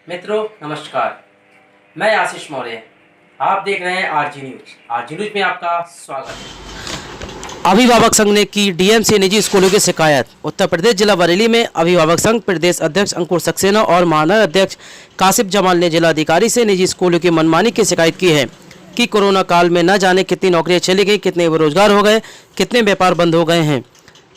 मित्रों नमस्कार, मैं आशीष मौर्य। आप देख रहे हैं आरजी न्यूज। आरजी न्यूज में आपका स्वागत है। अभिभावक संघ ने की डीएम से निजी स्कूलों की शिकायत। उत्तर प्रदेश जिला बरेली में अभिभावक संघ प्रदेश अध्यक्ष अंकुर सक्सेना और महानगर अध्यक्ष कासिफ जमाल ने जिलाधिकारी से निजी स्कूलों की मनमानी की शिकायत की है कि कोरोना काल में न जाने कितनी नौकरियां चली गई, कितने बेरोजगार हो गए, कितने व्यापार बंद हो गए हैं।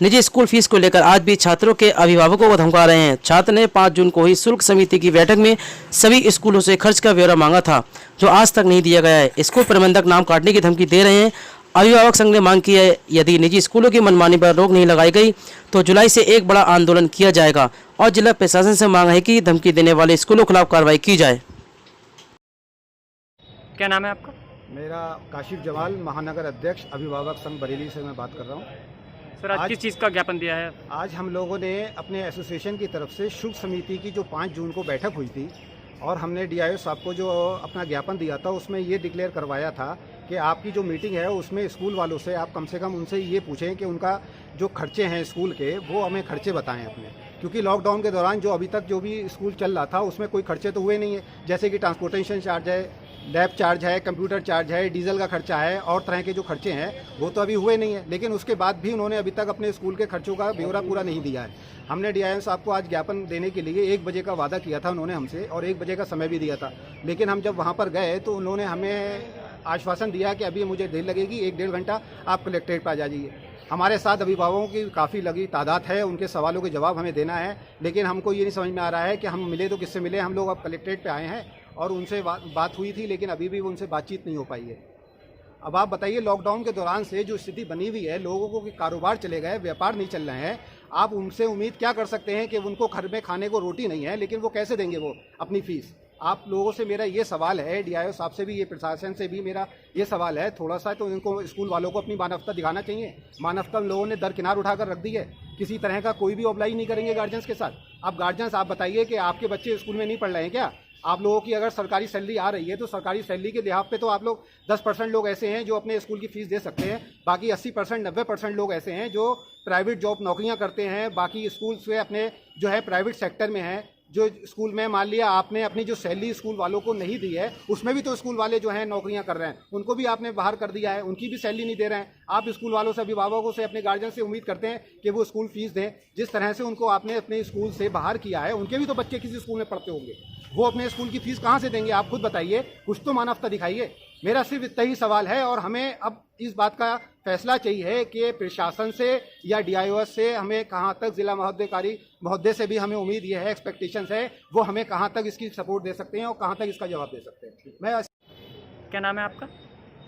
निजी स्कूल फीस को लेकर आज भी छात्रों के अभिभावकों को धमका रहे हैं। छात्र ने 5 जून को हुई शुल्क समिति की बैठक में सभी स्कूलों से खर्च का ब्यौरा मांगा था, जो आज तक नहीं दिया गया है। स्कूल प्रबंधक नाम काटने की धमकी दे रहे हैं। अभिभावक संघ ने मांग की है, यदि निजी स्कूलों की मनमानी पर रोक नहीं लगाई गई तो जुलाई से एक बड़ा आंदोलन किया जाएगा और जिला प्रशासन से मांग है कि धमकी देने वाले स्कूलों के खिलाफ कार्रवाई की जाए। क्या नाम है आपका? मेरा काशिफ जमाल, महानगर अध्यक्ष अभिभावक संघ बरेली से मैं बात कर रहा हूँ। सर आज किस चीज़ का ज्ञापन दिया है? आज हम लोगों ने अपने एसोसिएशन की तरफ से शुल्क समिति की जो 5 जून को बैठक हुई थी और हमने डीआईओ साहब को जो अपना ज्ञापन दिया था उसमें ये डिक्लेयर करवाया था कि आपकी जो मीटिंग है उसमें स्कूल वालों से आप कम से कम उनसे ये पूछें कि उनका जो खर्चे हैं स्कूल के वो हमें खर्चे बताएं अपने, क्योंकि लॉकडाउन के दौरान जो अभी तक जो भी स्कूल चल रहा था उसमें कोई खर्चे तो हुए नहीं है। जैसे कि ट्रांसपोर्टेशन चार्ज है, लैब चार्ज है, कंप्यूटर चार्ज है, डीजल का खर्चा है और तरह के जो खर्चे हैं वो तो अभी हुए नहीं है। लेकिन उसके बाद भी उन्होंने अभी तक अपने स्कूल के खर्चों का ब्यौरा पूरा नहीं दिया है। हमने डीआईओ साहब को आज ज्ञापन देने के लिए 1 बजे का वादा किया था उन्होंने हमसे और 1 बजे का समय भी दिया था। लेकिन हम जब वहाँ पर गए तो उन्होंने हमें आश्वासन दिया कि अभी मुझे देर लगेगी, 1-1.5 घंटा आप कलेक्ट्रेट पर आ जाइए। हमारे साथ अभिभावकों की काफ़ी लगी तादाद है, उनके सवालों के जवाब हमें देना है, लेकिन हमको ये नहीं समझ में आ रहा है कि हम मिले तो किससे मिले। हम लोग अब कलेक्ट्रेट पे आए हैं और उनसे बात हुई थी, लेकिन अभी भी उनसे बातचीत नहीं हो पाई है। अब आप बताइए, लॉकडाउन के दौरान से जो स्थिति बनी हुई है, लोगों को कि कारोबार चले गए, व्यापार नहीं चल रहे हैं, आप उनसे उम्मीद क्या कर सकते हैं कि उनको घर में खाने को रोटी नहीं है, लेकिन वो कैसे देंगे वो अपनी फीस। आप लोगों से मेरा ये सवाल है, डीआईओ साहब से भी, ये प्रशासन से भी मेरा ये सवाल है, थोड़ा सा तो इनको स्कूल वालों को अपनी मानवता दिखाना चाहिए। मानवता लोगों ने दरकिनार उठाकर रख दी है, किसी तरह का कोई भी ऑब्लाइज नहीं करेंगे गार्जियंस के साथ। अब गार्जियंस आप बताइए कि आपके बच्चे स्कूल में नहीं पढ़ रहे हैं क्या? आप लोगों की अगर सरकारी सैलरी आ रही है तो सरकारी सैलरी के लिहाज पे तो आप लोग 10% लोग ऐसे हैं जो अपने स्कूल की फीस दे सकते हैं, बाकी 80% 90% लोग ऐसे हैं जो प्राइवेट जॉब नौकरियां करते हैं, बाकी स्कूल से अपने जो है प्राइवेट सेक्टर में हैं। जो स्कूल में मान लिया आपने अपनी जो सैलरी स्कूल वालों को नहीं दी है, उसमें भी तो स्कूल वाले जो हैं नौकरियां कर रहे हैं, उनको भी आपने बाहर कर दिया है, उनकी भी सैलरी नहीं दे रहे हैं। आप स्कूल वालों से, अभिभावकों से, अपने गार्जियन से उम्मीद करते हैं कि वो स्कूल फीस दें। जिस तरह से उनको आपने अपने स्कूल से बाहर किया है, उनके भी तो बच्चे किसी स्कूल में पढ़ते होंगे, वो अपने स्कूल की फीस कहाँ से देंगे? आप खुद बताइए, कुछ तो मानवता दिखाइए। मेरा सिर्फ इतना ही सवाल है और हमें अब इस बात का फैसला चाहिए कि प्रशासन से या डीआईओ से हमें कहाँ तक, जिला महोदय से भी हमें उम्मीद ये है, एक्सपेक्टेशंस है, वो हमें कहाँ तक इसकी सपोर्ट दे सकते हैं और कहाँ तक इसका जवाब दे सकते हैं। मैं क्या नाम है आपका?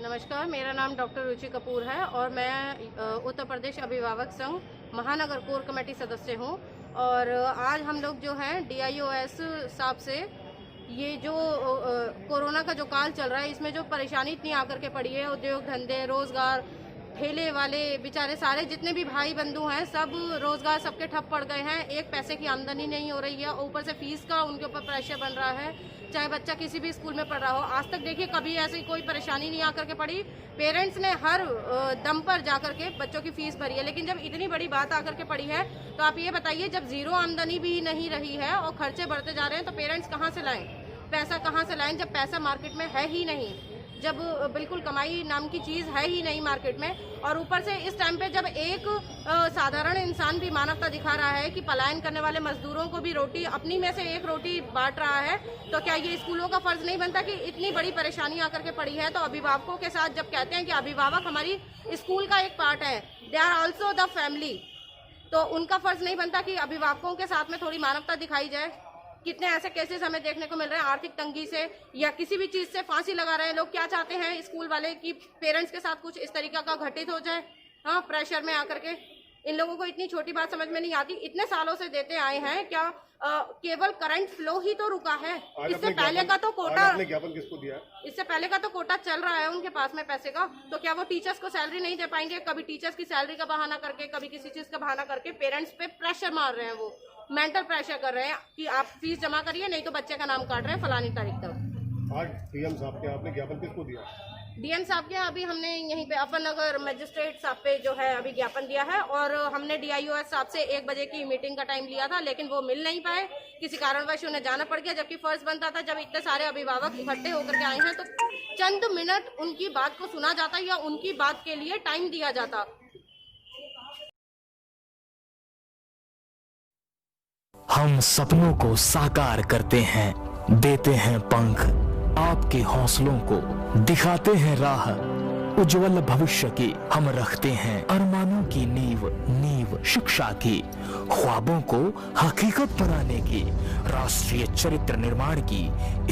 नमस्कार, मेरा नाम डॉक्टर रुचि कपूर है और मैं उत्तर प्रदेश अभिभावक संघ महानगर कोर कमेटी सदस्य हूँ। और आज हम लोग जो हैं डीआईओएस साहब से ये जो कोरोना का जो काल चल रहा है, इसमें जो परेशानी इतनी आकर के पड़ी है, उद्योग धंधे, रोजगार, ठेले वाले बेचारे सारे जितने भी भाई बंधु हैं, सब रोजगार सबके ठप पड़ गए हैं। एक पैसे की आमदनी नहीं हो रही है, ऊपर से फीस का उनके ऊपर प्रेशर बन रहा है, चाहे बच्चा किसी भी स्कूल में पढ़ रहा हो। आज तक देखिए कभी ऐसी कोई परेशानी नहीं आकर के पड़ी, पेरेंट्स ने हर दम पर जाकर के बच्चों की फीस भरी है। लेकिन जब इतनी बड़ी बात आकर के पड़ी है तो आप ये बताइए, जब जीरो आमदनी भी नहीं रही है और खर्चे बढ़ते जा रहे हैं तो पेरेंट्स कहाँ से लाएं, पैसा कहाँ से लाएं, जब पैसा मार्केट में है ही नहीं, जब बिल्कुल कमाई नाम की चीज़ है ही नहीं मार्केट में। और ऊपर से इस टाइम पे जब एक साधारण इंसान भी मानवता दिखा रहा है कि पलायन करने वाले मजदूरों को भी रोटी, अपनी में से एक रोटी बांट रहा है, तो क्या ये स्कूलों का फर्ज नहीं बनता कि इतनी बड़ी परेशानी आकर के पड़ी है तो अभिभावकों के साथ, जब कहते हैं कि अभिभावक हमारी स्कूल का एक पार्ट है, they are also the family, तो उनका फर्ज नहीं बनता कि अभिभावकों के साथ में थोड़ी मानवता दिखाई जाए? कितने ऐसे केसेस हमें देखने को मिल रहे हैं, आर्थिक तंगी से या किसी भी चीज़ से फांसी लगा रहे हैं लोग। क्या चाहते हैं स्कूल वाले कि पेरेंट्स के साथ कुछ इस तरीका का घटित हो जाए, हाँ, प्रेशर में आकर के। इन लोगों को इतनी छोटी बात समझ में नहीं आती, इतने सालों से देते आए हैं, क्या केवल करंट फ्लो ही तो रुका है? इससे पहले का तो कोटा, ज्ञापन किसको दिया? इससे पहले का तो कोटा चल रहा है उनके पास में पैसे का, तो क्या वो टीचर्स को सैलरी नहीं दे पाएंगे? कभी टीचर्स की सैलरी का बहाना करके, कभी किसी चीज का बहाना करके पेरेंट्स पे प्रेशर मार रहे हैं, वो मेंटल प्रेशर कर रहे हैं कि आप फीस जमा करिए, नहीं तो बच्चे का नाम काट रहे हैं फलानी तारीख तक। आज पीएम साहब के आपने ज्ञापन किसको दिया? डीएम साहब के अभी हमने यहीं पे अपर नगर मजिस्ट्रेट साहब पे जो है अभी ज्ञापन दिया है और हमने डीआईओएस साहब से 1 बजे की मीटिंग का टाइम लिया था, लेकिन वो मिल नहीं पाए, किसी कारणवश उन्हें जाना पड़ गया। जबकि फर्ज बनता था जब इतने सारे अभिभावक इकट्ठे होकर के आए हैं तो चंद मिनट उनकी बात को सुना जाता या उनकी बात के लिए टाइम दिया जाता। हम सपनों को साकार करते हैं, देते हैं पंख, आपके हौसलों को दिखाते हैं राह, उज्जवल भविष्य की हम रखते हैं अरमानों की नींव शिक्षा की, ख्वाबों को हकीकत बनाने की, राष्ट्रीय चरित्र निर्माण की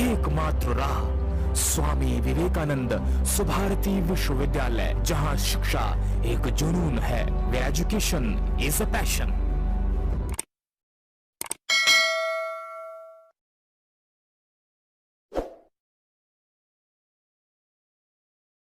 एकमात्र राह स्वामी विवेकानंद सुभारती विश्वविद्यालय, जहां शिक्षा एक जुनून है, where education is a passion.